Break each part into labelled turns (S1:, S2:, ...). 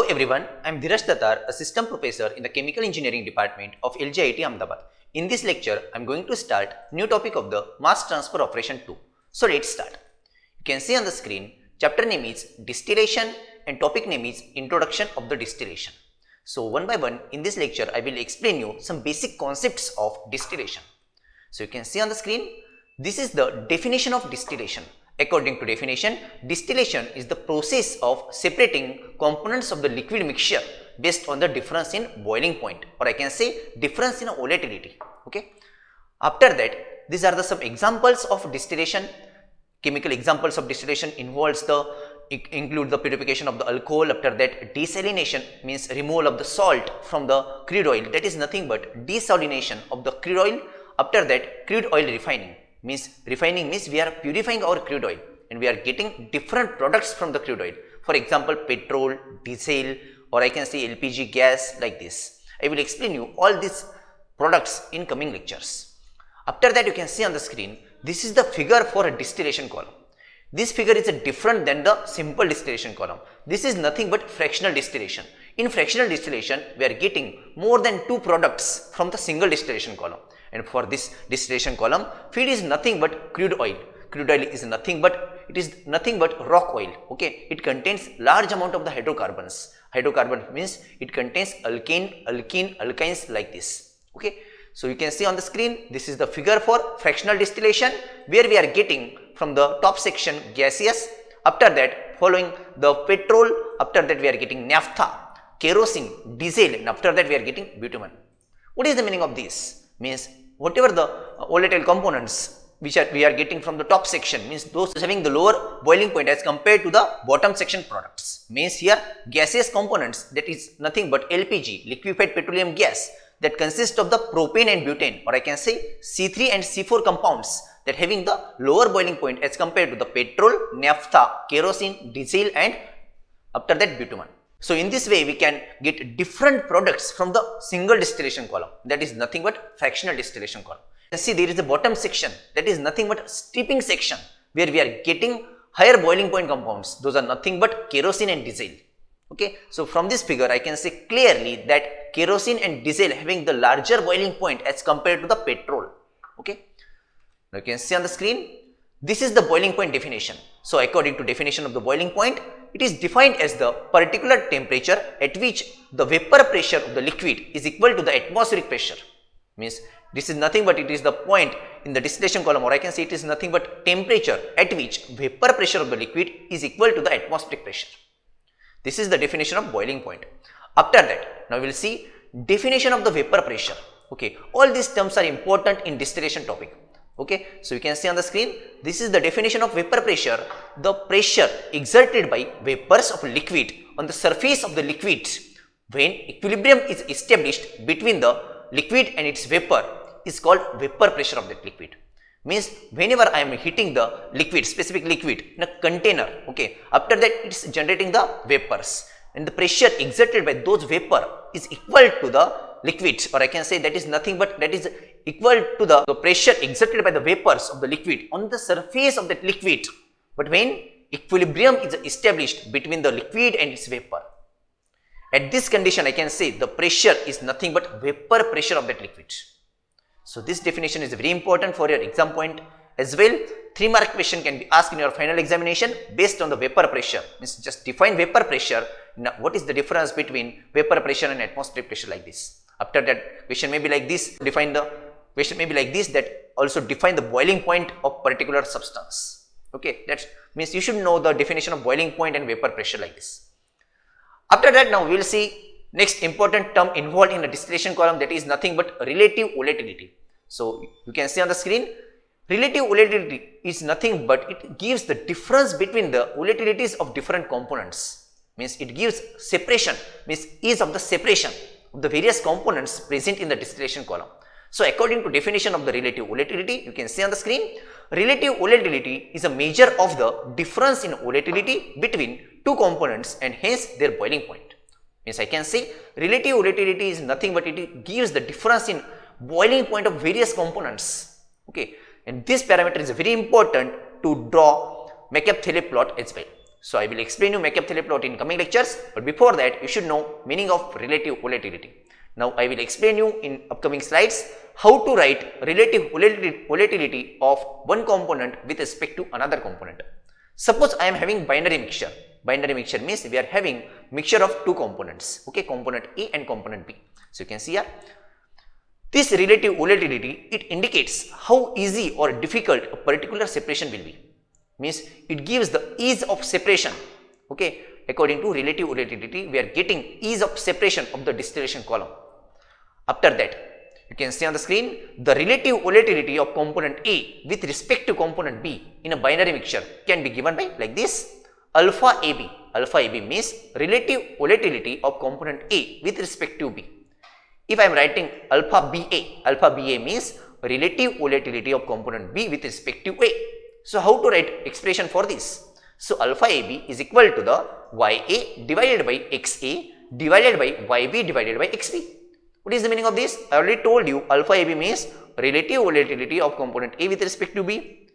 S1: Hello everyone, I am Dhiraj Tatar, a system professor in the Chemical Engineering Department of LJIT Ahmedabad. In this lecture, I am going to start new topic of the Mass Transfer Operation 2. So let's start. You can see on the screen, chapter name is Distillation and topic name is Introduction of the Distillation. So one by one, in this lecture, I will explain you some basic concepts of distillation. So you can see on the screen, this is the definition of distillation. According to definition, distillation is the process of separating components of the liquid mixture based on the difference in boiling point, or I can say difference in volatility. Okay. After that, these are the some examples of distillation. Chemical examples of distillation include the purification of the alcohol. After that, desalination means removal of the salt from the crude oil. That is nothing but desalination of the crude oil. After that, crude oil refining means we are purifying our crude oil and we are getting different products from the crude oil. For example, petrol, diesel, or I can say LPG gas, like this. I will explain you all these products in coming lectures. After that, you can see on the screen, this is the figure for a distillation column. This figure is different than the simple distillation column. This is nothing but fractional distillation. In fractional distillation, we are getting more than 2 products from the single distillation column. And for this distillation column, feed is nothing but crude oil. Crude oil is nothing but rock oil. Okay, it contains large amount of the hydrocarbons. Hydrocarbon means it contains alkane, alkene, alkynes, like this. Okay, so you can see on the screen, this is the figure for fractional distillation, where we are getting from the top section gaseous. After that, following the petrol. After that, we are getting naphtha, kerosene, diesel, and after that we are getting bitumen. What is the meaning of this? Means whatever the volatile components which we are getting from the top section, means those having the lower boiling point as compared to the bottom section products. Means here gaseous components, that is nothing but LPG, liquefied petroleum gas, that consists of the propane and butane, or I can say C3 and C4 compounds, that having the lower boiling point as compared to the petrol, naphtha, kerosene, diesel, and after that bitumen. So in this way, we can get different products from the single distillation column, that is nothing but fractional distillation column. You see, there is a bottom section, that is nothing but steeping section, where we are getting higher boiling point compounds. Those are nothing but kerosene and diesel. Okay, so from this figure, I can say clearly that kerosene and diesel having the larger boiling point as compared to the petrol. Okay, now you can see on the screen, this is the boiling point definition. So according to definition of the boiling point, it is defined as the particular temperature at which the vapor pressure of the liquid is equal to the atmospheric pressure. Means this is nothing but it is the point in the distillation column, or I can say it is nothing but temperature at which vapor pressure of the liquid is equal to the atmospheric pressure. This is the definition of boiling point. After that, now we will see definition of the vapor pressure. Okay, all these terms are important in distillation topic. Okay, so you can see on the screen, this is the definition of vapor pressure, the pressure exerted by vapors of liquid on the surface of the liquid when equilibrium is established between the liquid and its vapor is called vapor pressure of that liquid. Means whenever I am heating the liquid, specific liquid in a container, okay, after that it is generating the vapors, and the pressure exerted by those vapor is equal to the liquid, or I can say that is nothing but that is equal to the pressure exerted by the vapors of the liquid on the surface of that liquid, but when equilibrium is established between the liquid and its vapor. At this condition, I can say the pressure is nothing but vapor pressure of that liquid. So this definition is very important for your exam point as well. 3-mark question can be asked in your final examination based on the vapor pressure. Means just define vapor pressure. Now what is the difference between vapor pressure and atmospheric pressure, like this. After that, question may be like this, that also define the boiling point of particular substance. Okay, that means you should know the definition of boiling point and vapor pressure, like this. After that, now we will see next important term involved in a distillation column, that is nothing but relative volatility. So you can see on the screen, relative volatility is nothing but it gives the difference between the volatilities of different components. Means it gives separation, means ease of the separation of the various components present in the distillation column. So according to definition of the relative volatility, you can see on the screen, relative volatility is a measure of the difference in volatility between 2 components and hence their boiling point. Means I can say relative volatility is nothing but it gives the difference in boiling point of various components. Okay, and this parameter is very important to draw Markov-Thiele plot as well. So I will explain you McCabe-Thiele plot in coming lectures, but before that you should know meaning of relative volatility. Now I will explain you in upcoming slides how to write relative volatility of one component with respect to another component. Suppose I am having binary mixture. Binary mixture means we are having mixture of two components, okay, component A and component B. So you can see here, this relative volatility, it indicates how easy or difficult a particular separation will be. Means it gives the ease of separation, okay. According to relative volatility, we are getting ease of separation of the distillation column. After that, you can see on the screen the relative volatility of component A with respect to component B in a binary mixture can be given by like this: alpha AB. Alpha AB means relative volatility of component A with respect to B. If I am writing alpha BA means relative volatility of component B with respect to A. So how to write expression for this? So alpha AB is equal to the YA divided by XA divided by YB divided by XB. What is the meaning of this? I already told you alpha AB means relative volatility of component A with respect to B.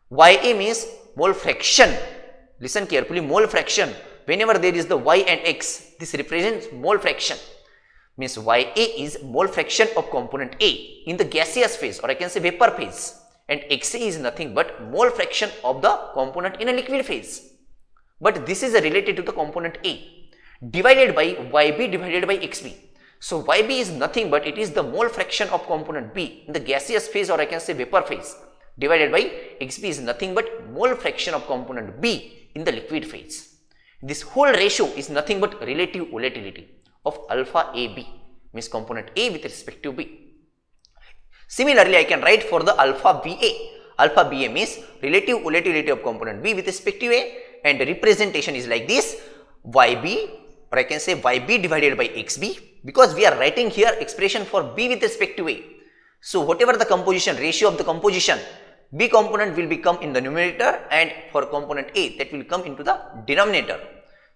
S1: YA means mole fraction. Listen carefully, mole fraction. Whenever there is the Y and X, this represents mole fraction. Means YA is mole fraction of component A in the gaseous phase, or I can say vapor phase, and XA is nothing but mole fraction of the component in a liquid phase. But this is related to the component A divided by YB divided by XB. So YB is nothing but it is the mole fraction of component B in the gaseous phase, or I can say vapor phase, divided by XB is nothing but mole fraction of component B in the liquid phase. This whole ratio is nothing but relative volatility of alpha AB, means component A with respect to B. Similarly, I can write for the alpha BA. Alpha BA means relative volatility of component B with respect to A, and the representation is like this: YB, or I can say YB divided by XB, because we are writing here expression for B with respect to A. So whatever the composition ratio of the composition, B component will become in the numerator, and for component A that will come into the denominator.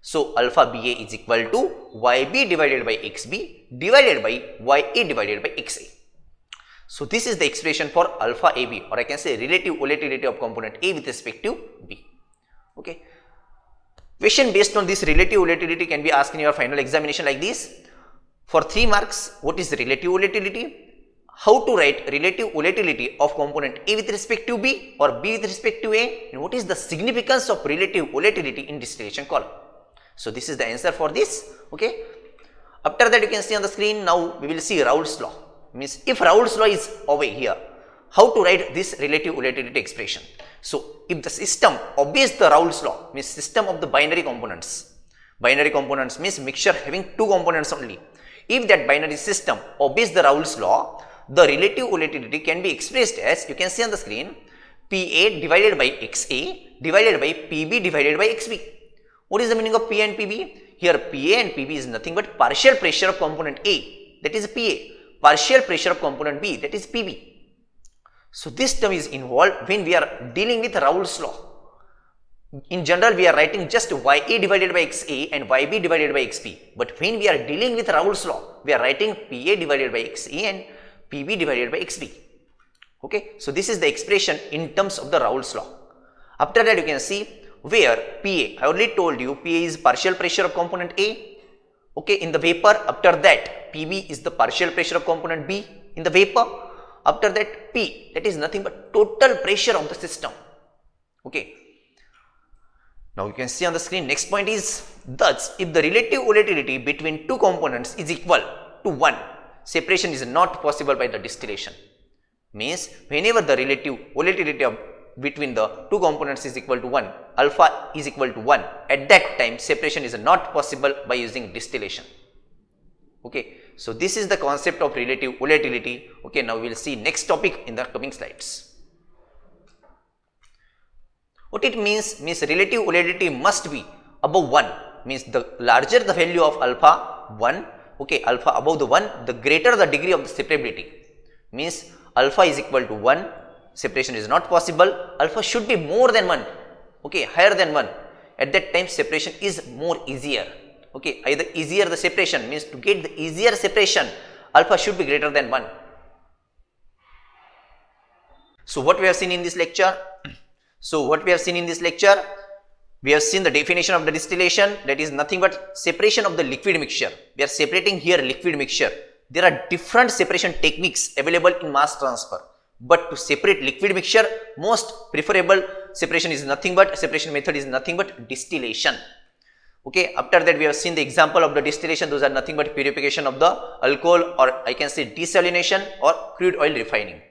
S1: So alpha BA is equal to YB divided by XB divided by YA divided by XA. So this is the expression for alpha AB, or I can say relative volatility of component A with respect to B. Okay. Question based on this relative volatility can be asked in your final examination like this. For 3 marks, what is relative volatility? How to write relative volatility of component A with respect to B or B with respect to A, and what is the significance of relative volatility in distillation column? So this is the answer for this. Okay. After that, you can see on the screen, now we will see Raoult's law. Means if Raoult's law is over here, how to write this relative volatility expression? So if the system obeys the Raoult's law, means system of the binary components. Binary components means mixture having two components only. If that binary system obeys the Raoult's law, the relative volatility can be expressed as, you can see on the screen, PA divided by XA divided by PB divided by XB. What is the meaning of PA and PB? Here PA and PB is nothing but partial pressure of component A, that is PA, partial pressure of component B, that is PB. So this term is involved when we are dealing with Raoult's law. In general, we are writing just YA divided by XA and YB divided by XB. But when we are dealing with Raoult's law, we are writing PA divided by XA and PB divided by XB. Okay, so this is the expression in terms of the Raoult's law. After that, you can see where PA, I already told you, PA is partial pressure of component A. Okay, in the vapor. After that, PB is the partial pressure of component B in the vapor. After that, P, that is nothing but total pressure of the system. Okay. Now you can see on the screen, next point is, thus if the relative volatility between two components is equal to 1, separation is not possible by the distillation. Means whenever the relative volatility of between the two components is equal to 1, alpha is equal to 1, at that time separation is not possible by using distillation. Okay, so this is the concept of relative volatility. Okay, now we will see next topic in the coming slides. What it means relative volatility must be above 1, means the larger the value of alpha 1, okay, alpha above the 1, the greater the degree of the separability. Means alpha is equal to 1, separation is not possible, alpha should be more than 1, okay, higher than 1. At that time separation is more easier. Okay, either easier the separation, means to get the easier separation, alpha should be greater than 1. So what we have seen in this lecture? We have seen the definition of the distillation, that is nothing but separation of the liquid mixture. We are separating here liquid mixture. There are different separation techniques available in mass transfer, but to separate liquid mixture, most preferable separation method is nothing but distillation. Okay, after that we have seen the example of the distillation. Those are nothing but purification of the alcohol, or I can say desalination or crude oil refining.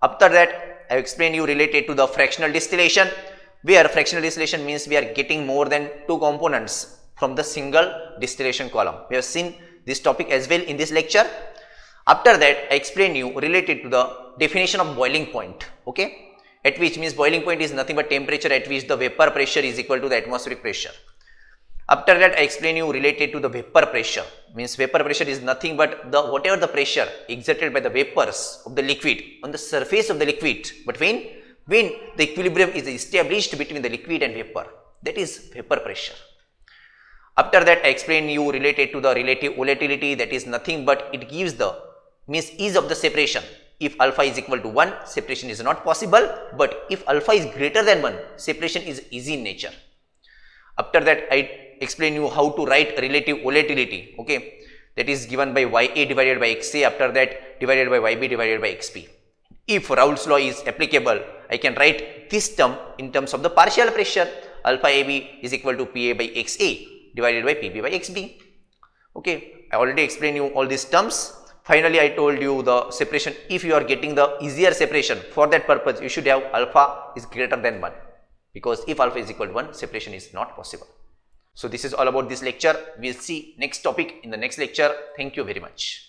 S1: After that I have explained you related to the fractional distillation, where fractional distillation means we are getting more than two components from the single distillation column. We have seen this topic as well in this lecture. After that I explained you related to the definition of boiling point, okay, at which means boiling point is nothing but temperature at which the vapor pressure is equal to the atmospheric pressure. After that I explain you related to the vapor pressure, means vapor pressure is nothing but the whatever the pressure exerted by the vapors of the liquid on the surface of the liquid, but when the equilibrium is established between the liquid and vapor, that is vapor pressure. After that I explain you related to the relative volatility, that is nothing but it gives the means ease of the separation. If alpha is equal to 1, separation is not possible, but if alpha is greater than 1, separation is easy in nature. After that I explain you how to write relative volatility, okay, that is given by Ya divided by Xa, after that divided by Yb divided by Xp. If Raoult's law is applicable, I can write this term in terms of the partial pressure, alpha Ab is equal to Pa by Xa divided by Pb by Xb. Okay, I already explained you all these terms. Finally I told you the separation, if you are getting the easier separation, for that purpose you should have alpha is greater than 1, because if alpha is equal to 1, separation is not possible. So this is all about this lecture. We will see next topic in the next lecture. Thank you very much.